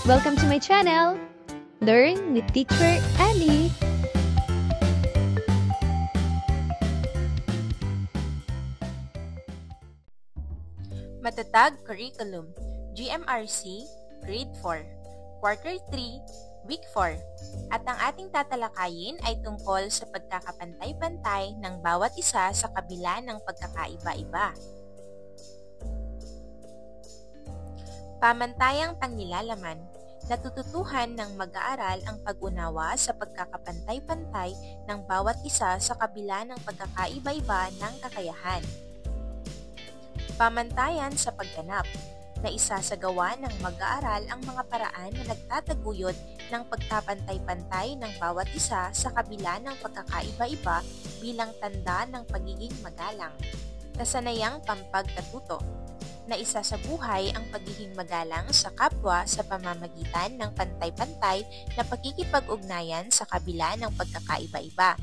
Welcome to my channel, Learn with Teacher Annie. Matatag Curriculum, GMRC, Grade 4, Quarter 3, Week 4. At ang ating tatalakayin ay tungkol sa pagkakapantay-pantay ng bawat isa sa kabila ng pagkakaiba-iba. Pamantayang pangnilalaman, natututuhan ng mag-aaral ang pag-unawa sa pagkakapantay-pantay ng bawat isa sa kabila ng pagkakaiba-iba ng kakayahan. Pamantayan sa pagganap, na isasagawa ng mag-aaral ang mga paraan na nagtataguyod ng pagkapantay-pantay ng bawat isa sa kabila ng pagkakaiba-iba bilang tanda ng pagiging magalang. Kasanayang pampagkatuto, na isasabuhay ang pagiging magalang sa kapwa sa pamamagitan ng pantay-pantay na pagkikipag-ugnayan sa kabila ng pagkakaiba-iba.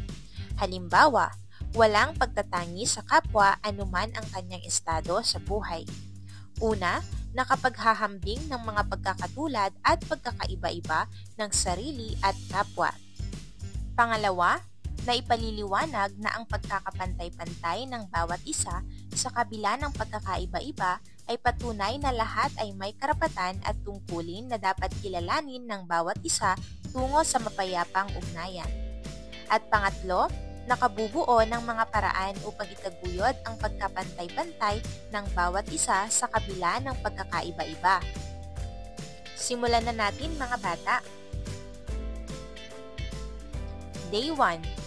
Halimbawa, walang pagtatangi sa kapwa anuman ang kanyang estado sa buhay. Una, nakapaghahambing ng mga pagkakatulad at pagkakaiba-iba ng sarili at kapwa. Pangalawa, na ipaliliwanag na ang pagkakapantay-pantay ng bawat isa sa kabila ng pagkakaiba-iba ay patunay na lahat ay may karapatan at tungkulin na dapat kilalanin ng bawat isa tungo sa mapayapang ugnayan. At pangatlo, nakabubuo ng mga paraan upang itaguyod ang pagkapantay-pantay ng bawat isa sa kabila ng pagkakaiba-iba. Simulan na natin mga bata. Day 1.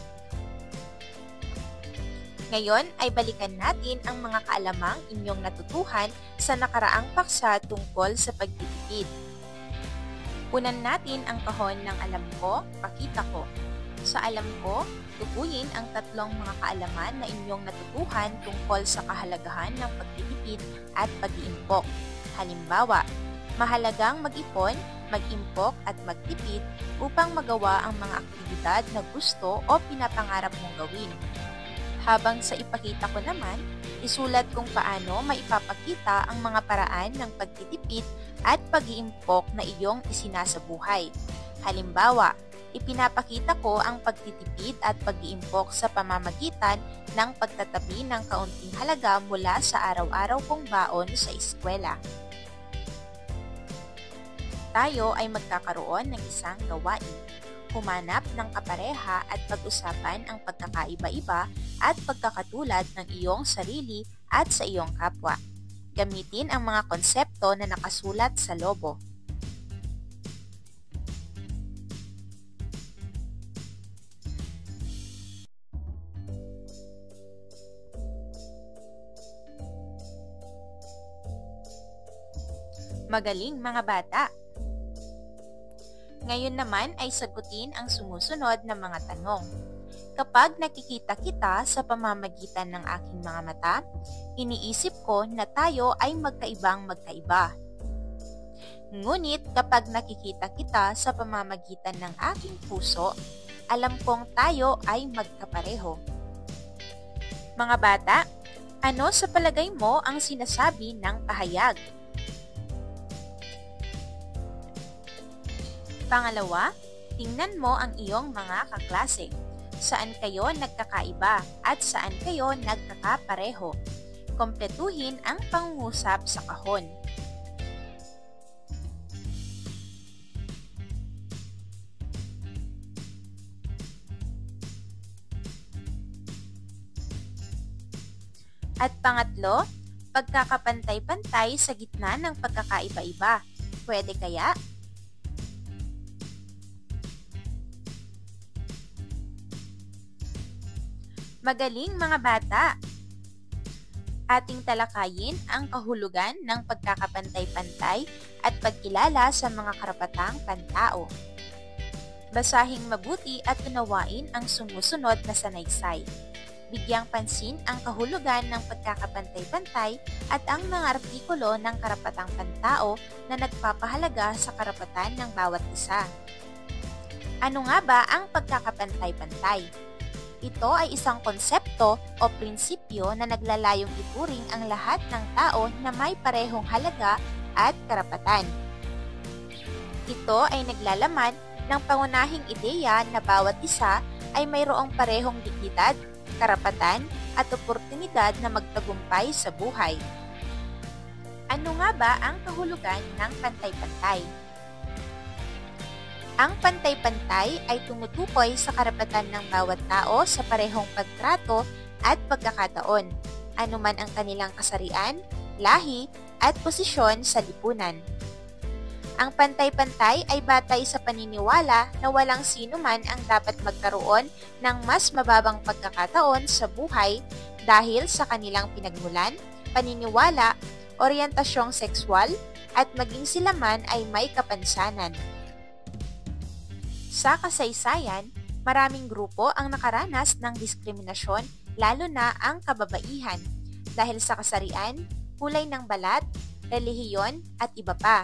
Ngayon ay balikan natin ang mga kaalamang inyong natutuhan sa nakaraang paksa tungkol sa pagtitipid. Punan natin ang kahon ng alam ko, pakita ko. Sa alam ko, tukuyin ang tatlong mga kaalaman na inyong natutuhan tungkol sa kahalagahan ng pagtitipid at pag-iimpok. Halimbawa, mahalagang mag-ipon, mag-impok at magtipid upang magawa ang mga aktibidad na gusto o pinapangarap mong gawin. Habang sa ipakita ko naman, isulat kung paano maipapakita ang mga paraan ng pagtitipid at pag-iimpok na iyong isinasabuhay. Halimbawa, ipinapakita ko ang pagtitipid at pag-iimpok sa pamamagitan ng pagtatabi ng kaunting halaga mula sa araw-araw kong baon sa eskwela. Tayo ay magkakaroon ng isang gawain. Humanap ng kapareha at pag-usapan ang pagkakaiba-iba at pagkakatulad ng iyong sarili at sa iyong kapwa. Gamitin ang mga konsepto na nakasulat sa lobo. Magaling mga bata! Ngayon naman ay sagutin ang sumusunod na mga tanong. Kapag nakikita kita sa pamamagitan ng aking mga mata, iniisip ko na tayo ay magkaibang magkaiba. Ngunit kapag nakikita kita sa pamamagitan ng aking puso, alam kong tayo ay magkapareho. Mga bata, ano sa palagay mo ang sinasabi ng pahayag? Pangalawa, tingnan mo ang iyong mga kaklase. Saan kayo nagkakaiba at saan kayo nagkakapareho? Kompletuhin ang pangungusap sa kahon. At pangatlo, pagkakapantay-pantay sa gitna ng pagkakaiba-iba. Pwede kaya? Magaling mga bata! Ating talakayin ang kahulugan ng pagkakapantay-pantay at pagkilala sa mga karapatang pantao. Basahing mabuti at unawain ang sumusunod na sanaysay. Bigyang pansin ang kahulugan ng pagkakapantay-pantay at ang mga artikulo ng karapatang pantao na nagpapahalaga sa karapatan ng bawat isa. Ano nga ba ang pagkakapantay-pantay? Ito ay isang konsepto o prinsipyo na naglalayong ituring ang lahat ng tao na may parehong halaga at karapatan. Ito ay naglalaman ng pangunahing ideya na bawat isa ay mayroong parehong dignidad, karapatan at oportunidad na magtagumpay sa buhay. Ano nga ba ang kahulugan ng pantay-pantay? Ang pantay-pantay ay tumutukoy sa karapatan ng bawat tao sa parehong pagtrato at pagkakataon, anuman ang kanilang kasarian, lahi, at posisyon sa lipunan. Ang pantay-pantay ay batay sa paniniwala na walang sino man ang dapat magkaroon ng mas mababang pagkakataon sa buhay dahil sa kanilang pinagmulan, paniniwala, oryentasyong sexual, at maging sila man ay may kapansanan. Sa kasaysayan, maraming grupo ang nakaranas ng diskriminasyon, lalo na ang kababaihan, dahil sa kasarian, kulay ng balat, relihiyon, at iba pa.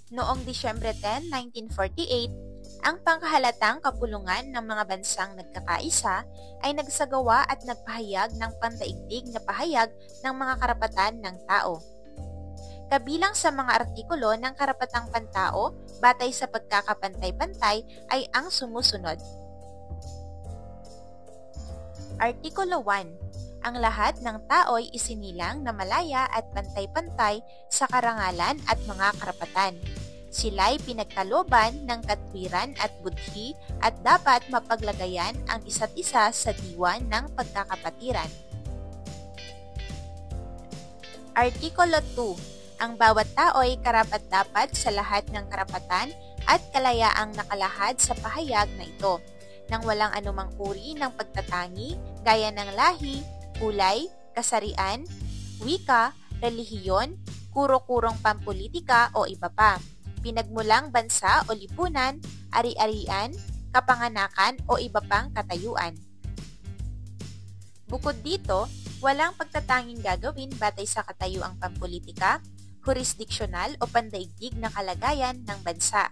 Noong Disyembre 10, 1948, ang pangkahalatang kapulungan ng mga bansang nagkakaisa ay nagsagawa at nagpahayag ng pandaigdig na pahayag ng mga karapatan ng tao. Kabilang sa mga artikulo ng karapatang pantao batay sa pagkakapantay-pantay ay ang sumusunod. Artikulo 1. Ang lahat ng tao'y isinilang na malaya at pantay-pantay sa karangalan at mga karapatan. Sila'y pinagkaloban ng katwiran at budhi at dapat mapaglagayan ang isa't isa sa diwan ng pagkakapatiran. Artikulo 2. Ang bawat tao'y karapat-dapat sa lahat ng karapatan at kalayaang nakalahad sa pahayag na ito, nang walang anumang uri ng pagtatangi gaya ng lahi, kulay, kasarian, wika, relihiyon, kuro-kurong pampolitika o iba pa, pinagmulang bansa o lipunan, ari-arian, kapanganakan o iba pang katayuan. Bukod dito, walang pagtatanging gagawin batay sa katayuang pampolitika, jurisdiksyonal o pandaigdig na kalagayan ng bansa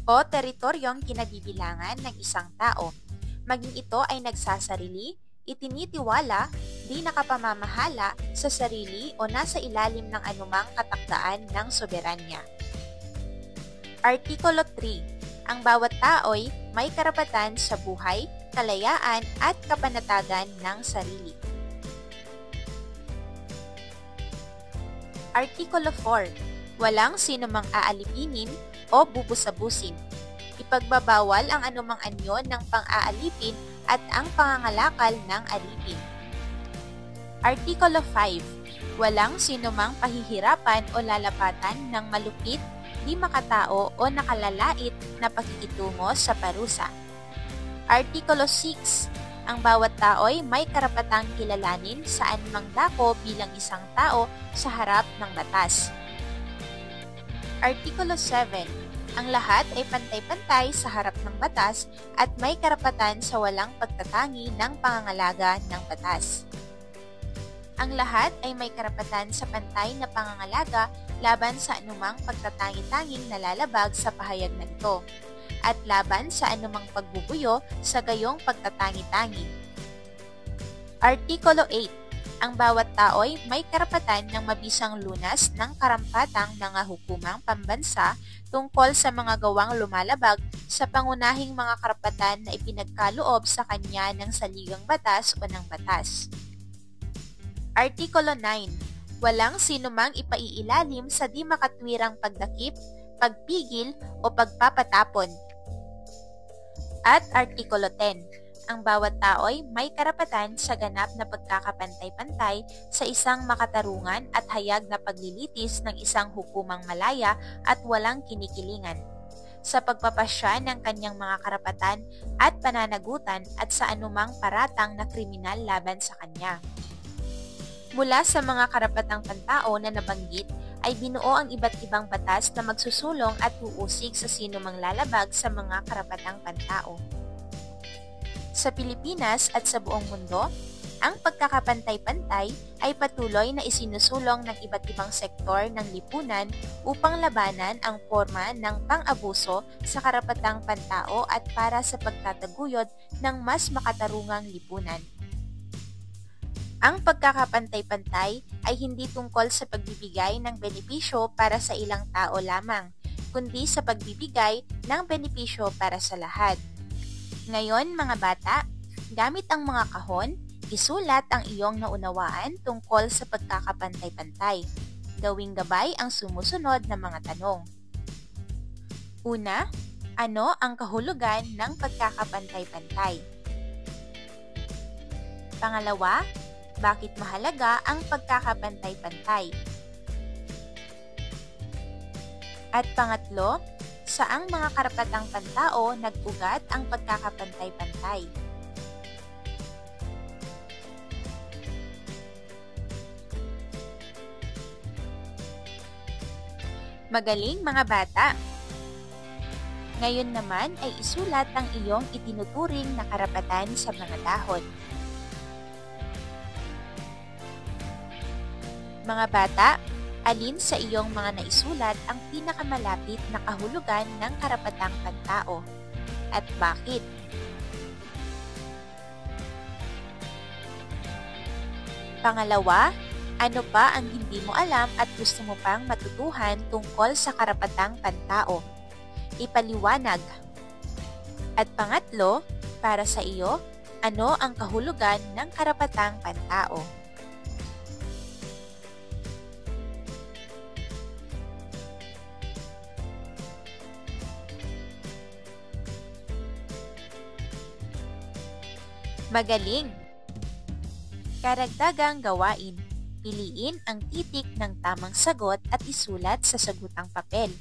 o teritoryong kinabibilangan ng isang tao, maging ito ay nagsasarili, itinitiwala, di nakapamamahala sa sarili o nasa ilalim ng anumang katakdaan ng soberanya. Artikulo 3. Ang bawat tao'y may karapatan sa buhay, kalayaan at kapanatagan ng sarili. Artikulo 4. Walang sinumang aalipinin o bubusabusin. Ipagbabawal ang anumang anyo ng pang-aalipin at ang pangangalakal ng alipin. Artikulo 5. Walang sinumang pahihirapan o lalapatan ng malupit, di makatao o nakalalait na pakikitungo sa parusa. Artikulo 6. Ang bawat tao'y may karapatang kilalanin sa anumang dako bilang isang tao sa harap ng batas. Artikulo 7. Ang lahat ay pantay-pantay sa harap ng batas at may karapatan sa walang pagtatangi ng pangangalaga ng batas. Ang lahat ay may karapatan sa pantay na pangangalaga laban sa anumang pagtatangi-tanging nalalabag sa pahayag na ito, at laban sa anumang pagbubuyo sa gayong pagtatangi-tangi. Artikulo 8. Ang bawat tao'y may karapatan ng mabisang lunas ng karampatang nangahukumang pambansa tungkol sa mga gawang lumalabag sa pangunahing mga karapatan na ipinagkaloob sa kanya ng saligang batas o ng batas. Artikulo 9. Walang sinumang ipaiilalim sa di makatwirang pagdakip, pagpigil o pagpapatapon. At Artikulo 10. Ang bawat tao'y may karapatan sa ganap na pagkakapantay-pantay sa isang makatarungan at hayag na paglilitis ng isang hukumang malaya at walang kinikilingan, sa pagpapasya ng kanyang mga karapatan at pananagutan at sa anumang paratang na kriminal laban sa kanya. Mula sa mga karapatang pantao na nabanggit, ay binuo ang iba't ibang batas na magsusulong at uusig sa sino mang lalabag sa mga karapatang pantao. Sa Pilipinas at sa buong mundo, ang pagkakapantay-pantay ay patuloy na isinusulong ng iba't ibang sektor ng lipunan upang labanan ang forma ng pang-abuso sa karapatang pantao at para sa pagtataguyod ng mas makatarungang lipunan. Ang pagkakapantay-pantay ay hindi tungkol sa pagbibigay ng benepisyo para sa ilang tao lamang, kundi sa pagbibigay ng benepisyo para sa lahat. Ngayon mga bata, gamit ang mga kahon, isulat ang iyong naunawaan tungkol sa pagkakapantay-pantay. Gawing gabay ang sumusunod na mga tanong. Una, ano ang kahulugan ng pagkakapantay-pantay? Pangalawa, bakit mahalaga ang pagkakapantay-pantay? At pangatlo, saang mga karapatang pantao nag-ugat ang pagkakapantay-pantay? Magaling mga bata! Ngayon naman ay isulat ang iyong itinuturing na karapatan sa mga dahon. Mga bata, alin sa iyong mga naisulat ang pinakamalapit na kahulugan ng karapatang pantao? At bakit? Pangalawa, ano pa ang hindi mo alam at gusto mo pang matutuhan tungkol sa karapatang pantao? Ipaliwanag. At pangatlo, para sa iyo, ano ang kahulugan ng karapatang pantao? Magaling! Karagdagang gawain. Piliin ang titik ng tamang sagot at isulat sa sagutang papel.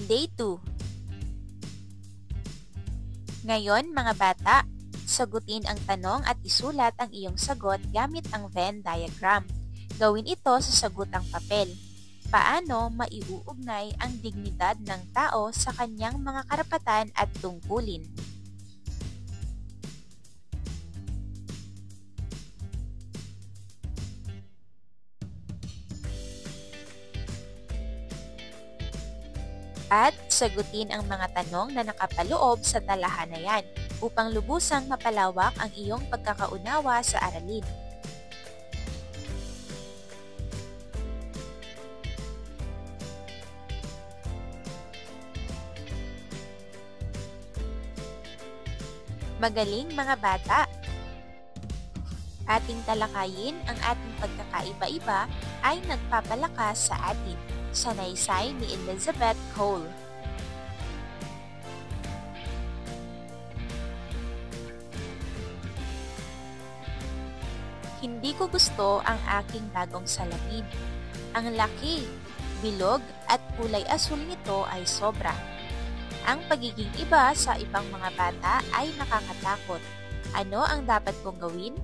Day 2. Ngayon mga bata, sagutin ang tanong at isulat ang iyong sagot gamit ang Venn diagram. Gawin ito sa sagutang papel. Paano maiuugnay ang dignidad ng tao sa kanyang mga karapatan at tungkulin? At sagutin ang mga tanong na nakapaloob sa talahanayan upang lubusang mapalawak ang iyong pagkakaunawa sa aralin. Magaling mga bata! Ating talakayin ang ating pagkakaiba-iba ay nagpapalakas sa atin. Sanaysay ni Elizabeth Cole. Hindi ko gusto ang aking bagong salamin. Ang laki, bilog at kulay asul nito ay sobra. Ang pagiging iba sa ibang mga bata ay nakakatakot. Ano ang dapat kong gawin?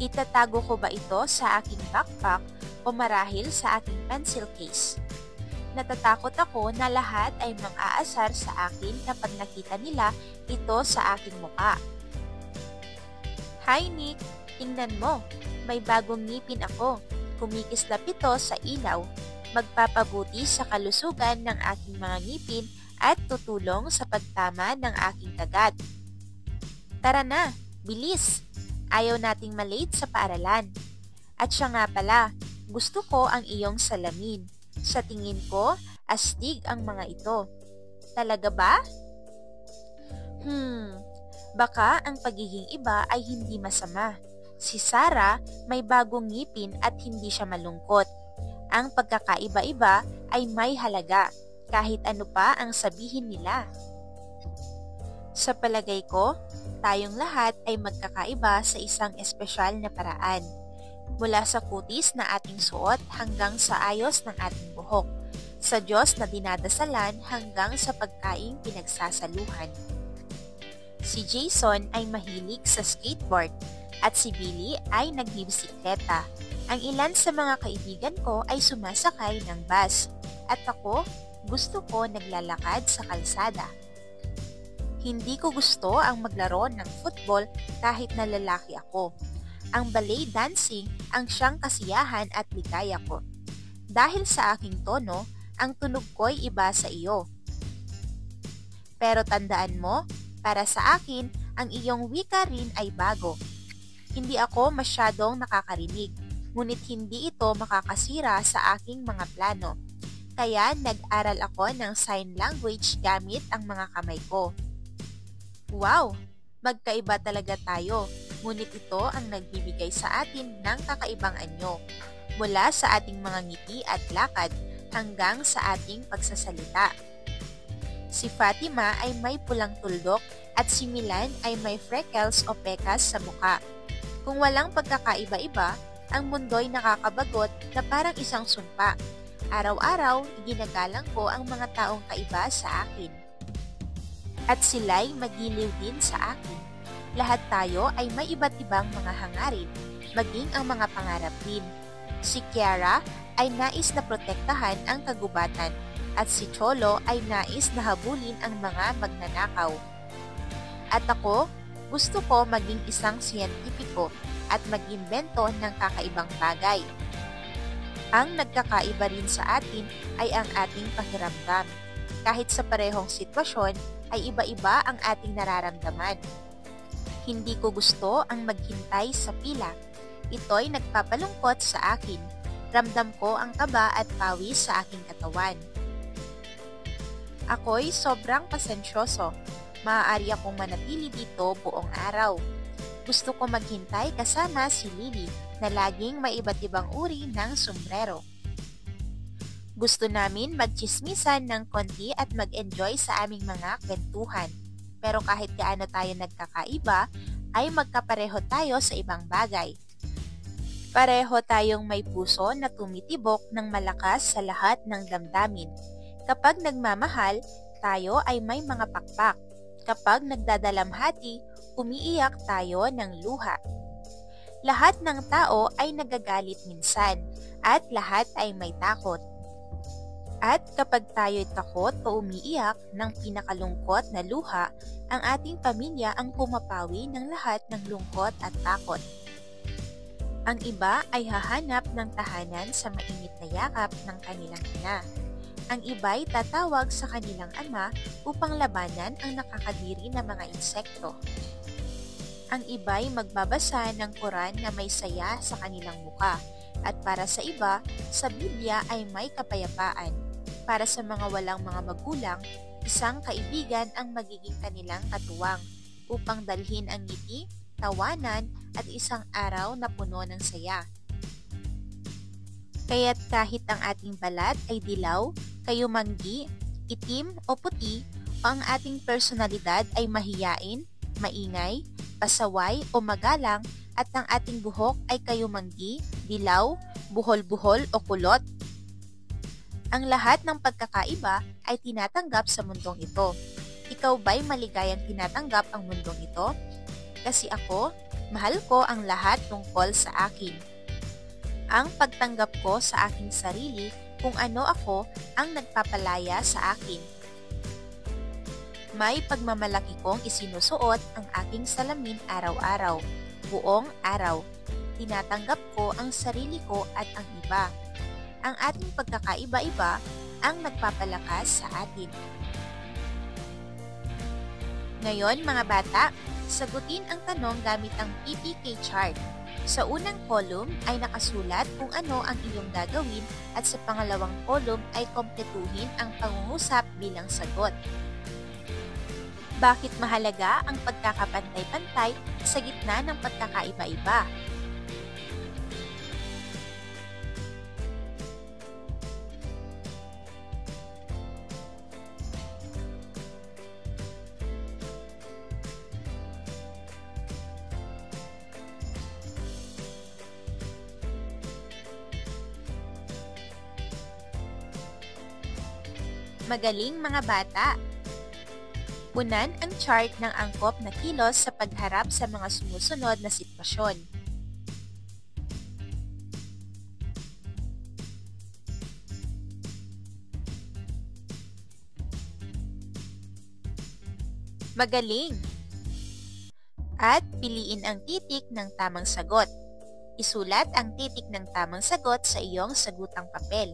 Itatago ko ba ito sa aking backpack o marahil sa aking pencil case? Natatakot ako na lahat ay mang-aasar sa akin kapag nakita nila ito sa aking muka. Hi Nick, tingnan mo, may bagong ngipin ako. Kumikislap ito sa ilaw. Magpapabuti sa kalusugan ng aking mga ngipin at tutulong sa pagtama ng aking kagat. Tara na, bilis! Ayaw nating malate sa paaralan. At siya nga pala, gusto ko ang iyong salamin. Sa tingin ko, astig ang mga ito. Talaga ba? Baka ang pagiging iba ay hindi masama. Si Sarah may bagong ngipin at hindi siya malungkot. Ang pagkakaiba-iba ay may halaga, kahit ano pa ang sabihin nila. Sa palagay ko, tayong lahat ay magkakaiba sa isang espesyal na paraan. Mula sa kutis na ating suot hanggang sa ayos ng ating buhok, sa Diyos na dinadasalan hanggang sa pagkaing pinagsasaluhan. Si Jason ay mahilig sa skateboard at si Billy ay nagbibisikleta. Ang ilan sa mga kaibigan ko ay sumasakay ng bus at ako gusto ko naglalakad sa kalsada. Hindi ko gusto ang maglaro ng football kahit na lalaki ako. Ang ballet dancing ang siyang kasiyahan at ligaya ko. Dahil sa aking tono, ang tunog ko'y iba sa iyo. Pero tandaan mo, para sa akin, ang iyong wika rin ay bago. Hindi ako masyadong nakakarinig, ngunit hindi ito makakasira sa aking mga plano. Kaya nag-aral ako ng sign language gamit ang mga kamay ko. Wow! Magkaiba talaga tayo, ngunit ito ang nagbibigay sa atin ng kakaibang anyo. Mula sa ating mga ngiti at lakad hanggang sa ating pagsasalita. Si Fatima ay may pulang tuldok at si Milan ay may freckles o pekas sa muka. Kung walang pagkakaiba-iba, ang mundo'y nakakabagot na parang isang sumpa. Araw-araw, ginagalang ko ang mga taong kaiba sa akin. At sila'y magiliw din sa akin. Lahat tayo ay may iba't ibang mga hangarin, maging ang mga pangarap din. Si Kiara ay nais na protektahan ang kagubatan at si Cholo ay nais na habulin ang mga magnanakaw. At ako, gusto ko maging isang siyentipiko at mag-imbento ng kakaibang bagay. Ang nagkakaiba rin sa atin ay ang ating pakiramdam. Kahit sa parehong sitwasyon, ay iba-iba ang ating nararamdaman. Hindi ko gusto ang maghintay sa pila. Ito'y nagpapalungkot sa akin. Ramdam ko ang kaba at pawis sa aking katawan. Ako'y sobrang pasensyoso. Maaari akong manatili dito buong araw. Gusto ko maghintay kasama si Lily na laging may iba't ibang uri ng sombrero. Gusto namin magchismisan ng konti at mag-enjoy sa aming mga kwentuhan. Pero kahit gaano tayo nagkakaiba, ay magkapareho tayo sa ibang bagay. Pareho tayong may puso na tumitibok ng malakas sa lahat ng damdamin. Kapag nagmamahal, tayo ay may mga pakpak. Kapag nagdadalamhati, umiiyak tayo ng luha. Lahat ng tao ay nagagalit minsan, at lahat ay may takot. At kapag tayo'y takot o umiiyak ng pinakalungkot na luha, ang ating pamilya ang pumapawi ng lahat ng lungkot at takot. Ang iba ay hahanap ng tahanan sa mainit na yakap ng kanilang ina. Ang iba'y tatawag sa kanilang ama upang labanan ang nakakadiri na mga insekto. Ang iba'y magbabasa ng Quran na may saya sa kanilang muka. At para sa iba, sa Biblia ay may kapayapaan. Para sa mga walang mga magulang, isang kaibigan ang magiging kanilang katuwang upang dalhin ang ngiti, tawanan at isang araw na puno ng saya. Kaya't kahit ang ating balat ay dilaw, kayumanggi, itim o puti, o ang ating personalidad ay mahiyain, maingay, pasaway o magalang at ang ating buhok ay kayumanggi, dilaw, buhol-buhol o kulot, ang lahat ng pagkakaiba ay tinatanggap sa mundong ito. Ikaw ba'y maligayang tinatanggap ang mundong ito? Kasi ako, mahal ko ang lahat tungkol sa akin. Ang pagtanggap ko sa aking sarili kung ano ako ang nagpapalaya sa akin. May pagmamalaki kong isinusuot ang aking salamin araw-araw, buong araw. Tinatanggap ko ang sarili ko at ang iba. Ang ating pagkakaiba-iba ang nagpapalakas sa atin. Ngayon mga bata, sagutin ang tanong gamit ang PPK chart. Sa unang column ay nakasulat kung ano ang iyong gagawin at sa pangalawang column ay kompletuhin ang pangungusap bilang sagot. Bakit mahalaga ang pagkakapantay-pantay sa gitna ng pagkakaiba-iba? Magaling mga bata! Punan ang chart ng angkop na kilos sa pagharap sa mga sumusunod na sitwasyon. Magaling! At piliin ang titik ng tamang sagot. Isulat ang titik ng tamang sagot sa iyong sagutang papel.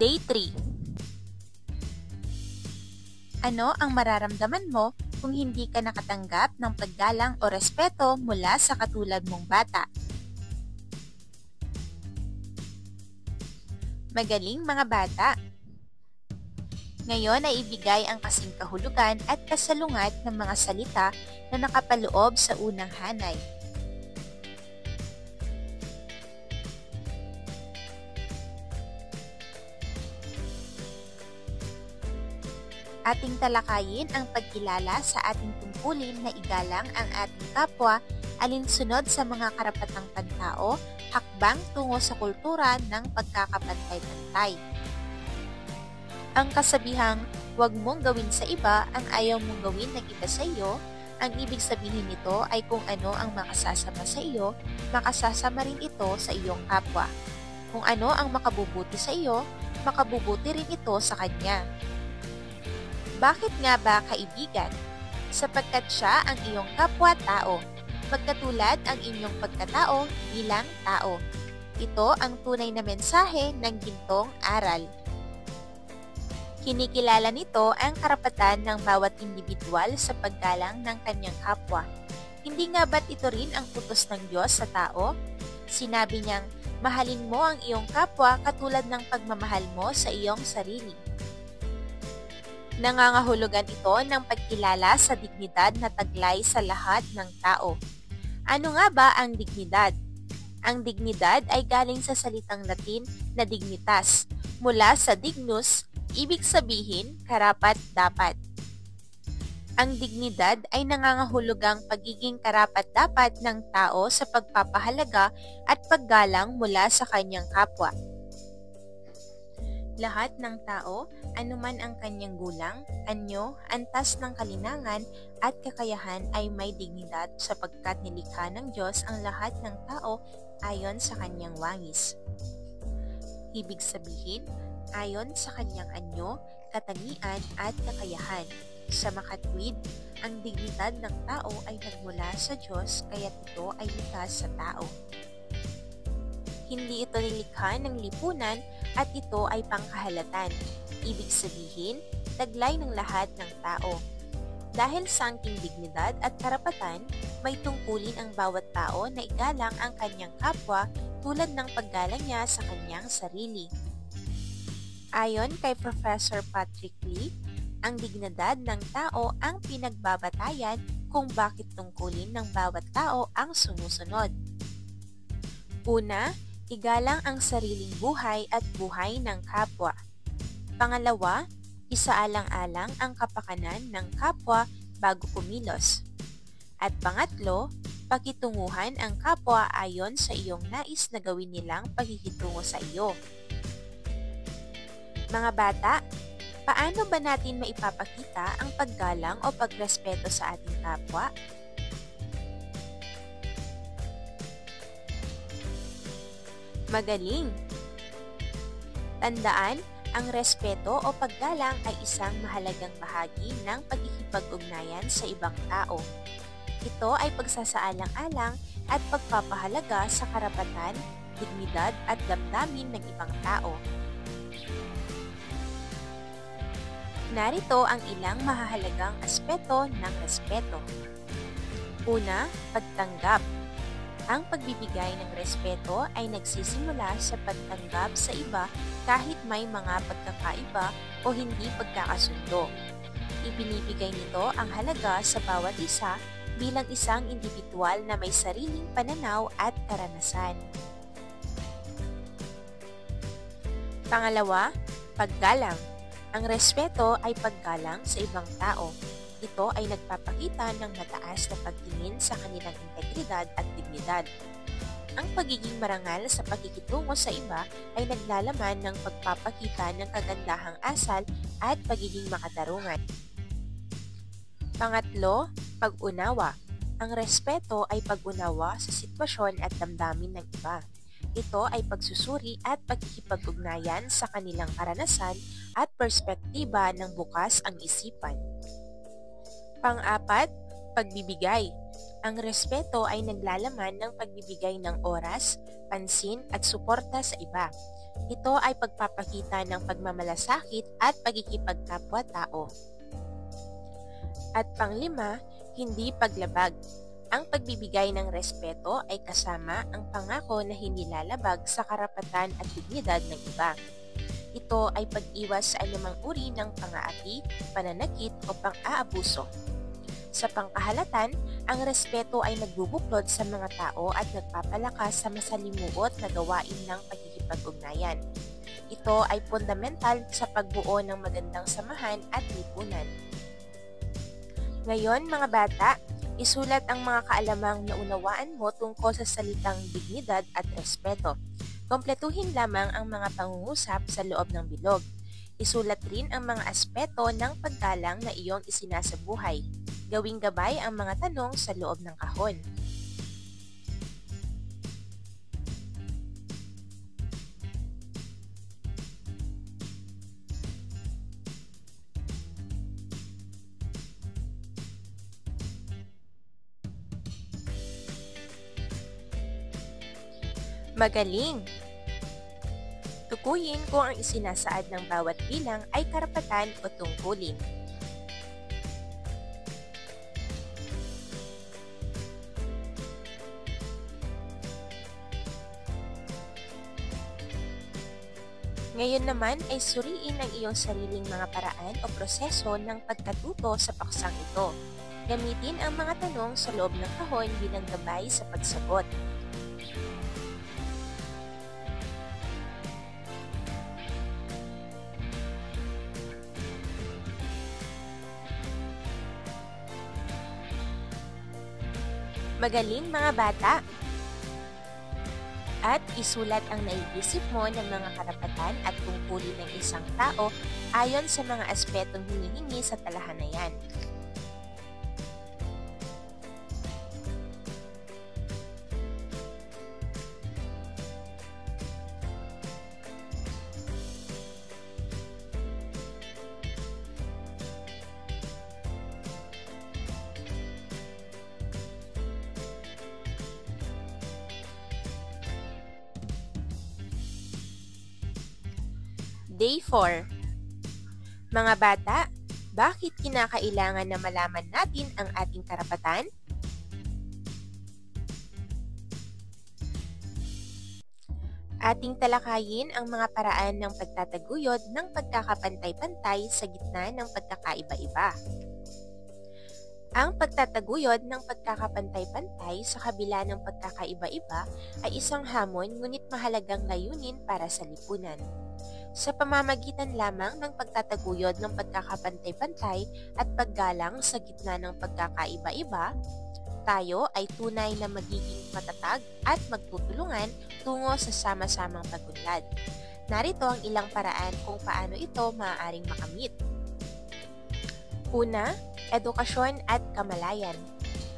Day 3. Ano ang mararamdaman mo kung hindi ka nakatanggap ng paggalang o respeto mula sa katulad mong bata? Magaling mga bata! Ngayon ay ibigay ang kasing kahulugan at kasalungat ng mga salita na nakapaloob sa unang hanay. Ating talakayin ang pagkilala sa ating tungkulin na igalang ang ating kapwa alinsunod sa mga karapatang pantao, hakbang tungo sa kultura ng pagkakapantay-pantay. Ang kasabihang, huwag mong gawin sa iba ang ayaw mong gawin ng iba sa iyo, ang ibig sabihin nito ay kung ano ang makasasama sa iyo, makasasama rin ito sa iyong kapwa. Kung ano ang makabubuti sa iyo, makabubuti rin ito sa kanya. Bakit nga ba kaibigan? Sapagkat siya ang iyong kapwa-tao, magkatulad ang inyong pagkatao bilang tao. Ito ang tunay na mensahe ng gintong aral. Kinikilala nito ang karapatan ng bawat individual sa paggalang ng kanyang kapwa. Hindi nga ba't ito rin ang utos ng Diyos sa tao? Sinabi niyang, mahalin mo ang iyong kapwa katulad ng pagmamahal mo sa iyong sarili. Nangangahulugan ito ng pagkilala sa dignidad na taglay sa lahat ng tao. Ano nga ba ang dignidad? Ang dignidad ay galing sa salitang Latin na dignitas, mula sa dignus, ibig sabihin karapat-dapat. Ang dignidad ay nangangahulugang pagiging karapat-dapat ng tao sa pagpapahalaga at paggalang mula sa kanyang kapwa. Lahat ng tao, anuman ang kanyang gulang, anyo, antas ng kalinangan at kakayahan ay may dignidad sapagkat nilikha ng Diyos ang lahat ng tao ayon sa kanyang wangis. Ibig sabihin, ayon sa kanyang anyo, katangian at kakayahan. Sa makatwid, ang dignidad ng tao ay nagmula sa Diyos kaya't ito ay likas sa tao. Hindi ito nilikha ng lipunan at ito ay pangkahalatan. Ibig sabihin, taglay ng lahat ng tao. Dahil sa angking dignidad at karapatan, may tungkulin ang bawat tao na igalang ang kanyang kapwa tulad ng paggalang niya sa kanyang sarili. Ayon kay Professor Patrick Lee, ang dignidad ng tao ang pinagbabatayan kung bakit tungkulin ng bawat tao ang sumusunod. Una, igalang ang sariling buhay at buhay ng kapwa. Pangalawa, isaalang-alang ang kapakanan ng kapwa bago kumilos. At pangatlo, pakitunguhan ang kapwa ayon sa iyong nais na gawin nilang paghihitungo sa iyo. Mga bata, paano ba natin maipapakita ang paggalang o pagrespeto sa ating kapwa? Magaling! Tandaan, Ang respeto o paggalang ay isang mahalagang bahagi ng pagkikipag-ugnayan sa ibang tao. Ito ay pagsasaalang-alang at pagpapahalaga sa karapatan, dignidad at damdamin ng ibang tao. Narito ang ilang mahahalagang aspeto ng respeto. Una, pagtanggap. Ang pagbibigay ng respeto ay nagsisimula sa pagtanggap sa iba kahit may mga pagkakaiba o hindi pagkakasundo. Ibinibigay nito ang halaga sa bawat isa bilang isang indibidwal na may sariling pananaw at karanasan. Pangalawa, paggalang. Ang respeto ay paggalang sa ibang tao. Ito ay nagpapakita ng mataas na pagtingin sa kanilang integridad at dignidad. Ang pagiging marangal sa pakikitungo sa iba ay naglalaman ng pagpapakita ng kagandahang asal at pagiging makatarungan. Pangatlo, pag-unawa. Ang respeto ay pag-unawa sa sitwasyon at damdamin ng iba. Ito ay pagsusuri at pagkikipag-ugnayan sa kanilang karanasan at perspektiba ng bukas ang isipan. Pang-apat, pagbibigay. Ang respeto ay naglalaman ng pagbibigay ng oras, pansin at suporta sa iba. Ito ay pagpapakita ng pagmamalasakit at pagkikipagkapwa-tao. At panglima, hindi paglabag. Ang pagbibigay ng respeto ay kasama ang pangako na hindi lalabag sa karapatan at dignidad ng iba. Ito ay pag-iwas sa anumang uri ng pang-aapi, pananakit o pang-aabuso. Sa pangkahalatan, ang respeto ay nagbubuklod sa mga tao at nagpapalakas sa masalimuot na gawain ng pagkikipag-ugnayan. Ito ay fundamental sa pagbuo ng magandang samahan at lipunan. Ngayon mga bata, isulat ang mga kaalamang naunawaan mo tungkol sa salitang dignidad at respeto. Kompletuhin lamang ang mga pangungusap sa loob ng bilog. Isulat rin ang mga aspeto ng paggalang na iyong isinasabuhay. Gawing gabay ang mga tanong sa loob ng kahon. Magaling! Tukuyin kung ang isinasaad ng bawat bilang ay karapatan o tungkulin. Ngayon naman ay suriin ang iyong sariling mga paraan o proseso ng pagkatuto sa paksang ito. Gamitin ang mga tanong sa loob ng kahon bilang gabay sa pagsagot. Magaling mga bata! At isulat ang naiisip mo ng mga karapatan at tungkulin ng isang tao ayon sa mga aspetong hinihingi sa talahanayan. Day 4. Mga bata, bakit kinakailangan na malaman natin ang ating karapatan? Ating talakayin ang mga paraan ng pagtataguyod ng pagkakapantay-pantay sa gitna ng pagkakaiba-iba. Ang pagtataguyod ng pagkakapantay-pantay sa kabila ng pagkakaiba-iba ay isang hamon ngunit mahalagang layunin para sa lipunan. Sa pamamagitan lamang ng pagtataguyod ng pagkakapantay-pantay at paggalang sa gitna ng pagkakaiba-iba, tayo ay tunay na magiging matatag at magtutulungan tungo sa sama-samang pagunlad. Narito ang ilang paraan kung paano ito maaaring makamit. Una, edukasyon at kamalayan.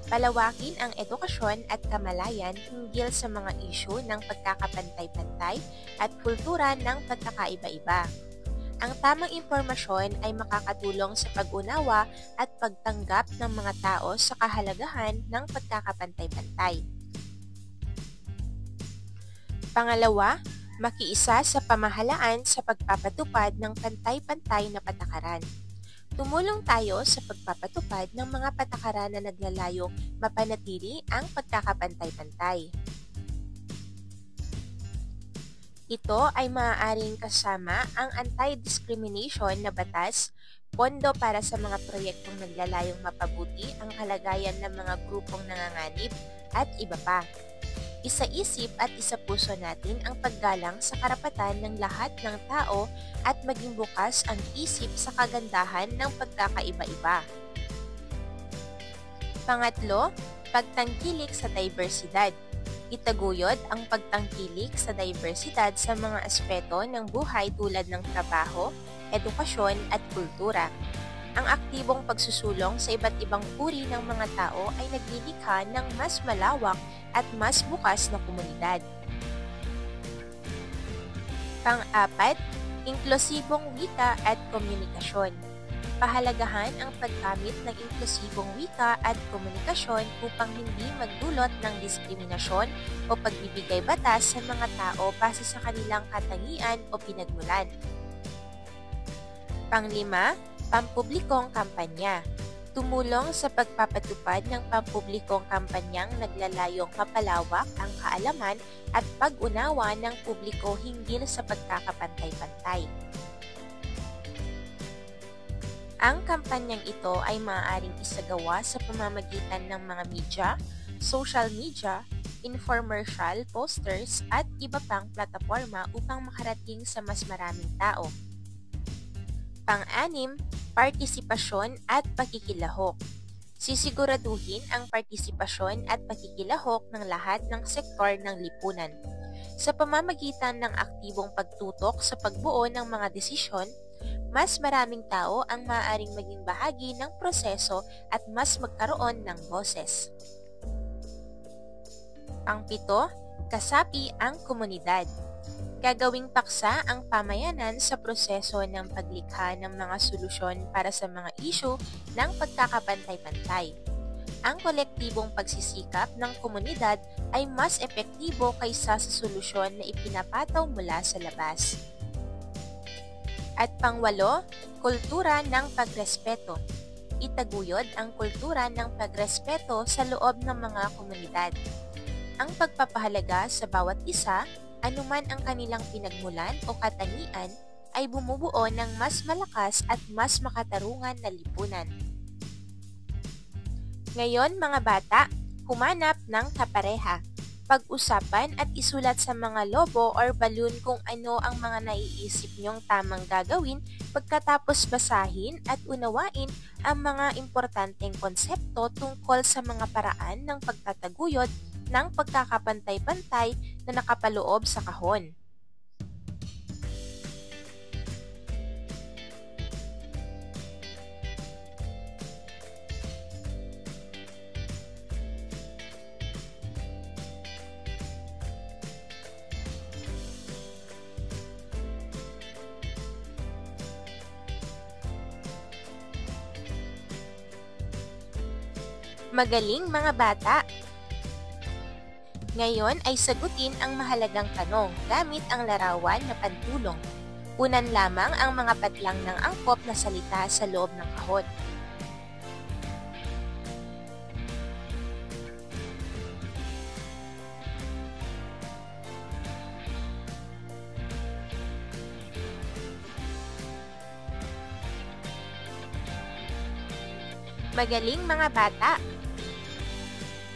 Palawakin ang edukasyon at kamalayan hinggil sa mga isyu ng pagkakapantay-pantay at kultura ng pagkakaiba-iba. Ang tamang impormasyon ay makakatulong sa pag-unawa at pagtanggap ng mga tao sa kahalagahan ng pagkakapantay-pantay. Pangalawa, makiisa sa pamahalaan sa pagpapatupad ng pantay-pantay na patakaran. Tumulong tayo sa pagpapatupad ng mga patakaran na naglalayong mapanatili ang pagkakapantay-pantay. Ito ay maaaring kasama ang anti-discrimination na batas, pondo para sa mga proyektong naglalayong mapabuti ang kalagayan ng mga grupong nanganganib, at iba pa. Isa-isip at isa-puso natin ang paggalang sa karapatan ng lahat ng tao at maging bukas ang isip sa kagandahan ng pagkakaiba-iba. Pangatlo, pagtangkilik sa diversidad. Itaguyod ang pagtangkilik sa diversidad sa mga aspeto ng buhay tulad ng trabaho, edukasyon at kultura. Ang aktibong pagsusulong sa iba't ibang uri ng mga tao ay naglilikha ng mas malawak at mas bukas na komunidad. Pang-apat, inklusibong wika at komunikasyon. Pahalagahan ang paggamit ng inklusibong wika at komunikasyon upang hindi magdulot ng diskriminasyon o pagbibigay batas sa mga tao base sa kanilang katangian o pinagmulan. Pang-lima, pampublikong kampanya. Tumulong sa pagpapatupad ng pampublikong kampanyang naglalayong mapalawak ang kaalaman at pag-unawa ng publiko hinggil sa pagkakapantay-pantay. Ang kampanyang ito ay maaaring isagawa sa pamamagitan ng mga media, social media, infomercial, posters at iba pang plataporma upang makarating sa mas maraming tao. Pang-anim, partisipasyon at pakikilahok. Sisiguraduhin ang partisipasyon at pakikilahok ng lahat ng sektor ng lipunan. Sa pamamagitan ng aktibong pagtutok sa pagbuo ng mga desisyon, mas maraming tao ang maaaring maging bahagi ng proseso at mas magkaroon ng boses. Pang-pito, kasapi ang komunidad. Gagawing paksa ang pamayanan sa proseso ng paglikha ng mga solusyon para sa mga isyu ng pagkakapantay-pantay. Ang kolektibong pagsisikap ng komunidad ay mas epektibo kaysa sa solusyon na ipinapataw mula sa labas. At pangwalo, kultura ng pagrespeto. Itaguyod ang kultura ng pagrespeto sa loob ng mga komunidad. Ang pagpapahalaga sa bawat isa, anuman ang kanilang pinagmulan o katangian, ay bumubuo ng mas malakas at mas makatarungan na lipunan. Ngayon mga bata, humanap ng kapareha. Pag-usapan at isulat sa mga lobo or balloon kung ano ang mga naiisip niyong tamang gagawin pagkatapos basahin at unawain ang mga importanteng konsepto tungkol sa mga paraan ng pagtataguyod ng pagkakapantay-pantay na nakapaloob sa kahon. Magaling mga bata! Ngayon ay sagutin ang mahalagang tanong gamit ang larawan na pantulong. Unan lamang ang mga patlang ng angkop na salita sa loob ng kahon. Magaling mga bata!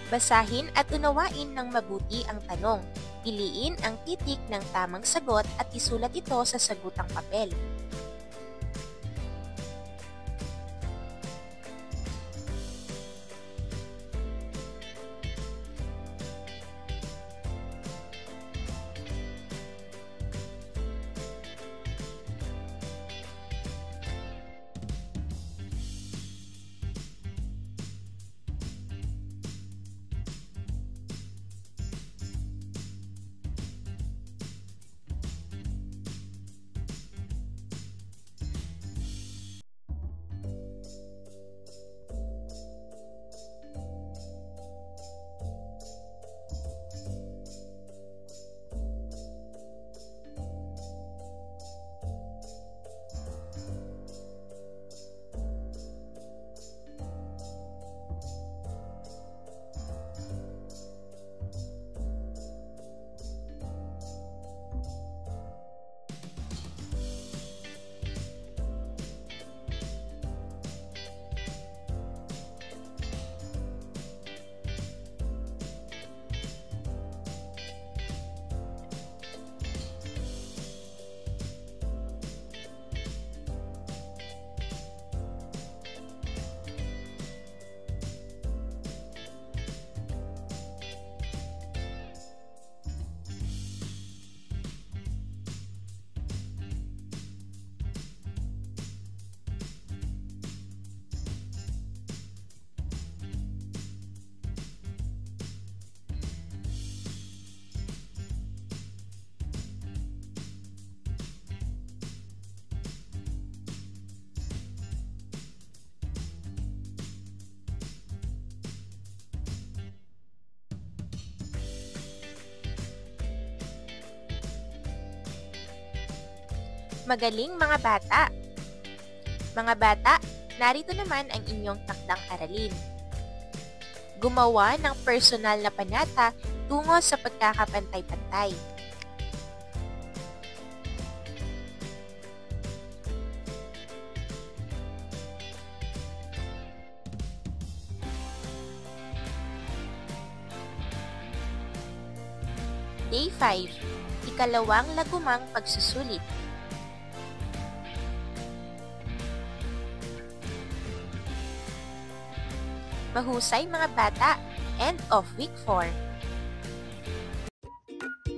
Basahin at unawain ng mabuti ang tanong. Piliin ang titik ng tamang sagot at isulat ito sa sagutang papel. Magaling mga bata! Mga bata, narito naman ang inyong takdang aralin. Gumawa ng personal na panata tungo sa pagkakapantay-pantay. Day 5. Ikalawang lagumang pagsusulit. Mahusay mga bata! End of week 4.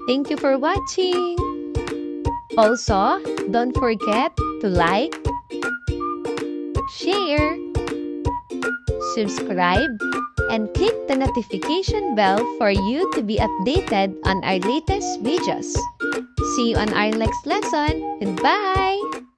Thank you for watching! Also, don't forget to like, share, subscribe, and click the notification bell for you to be updated on our latest videos. See you on our next lesson. Goodbye!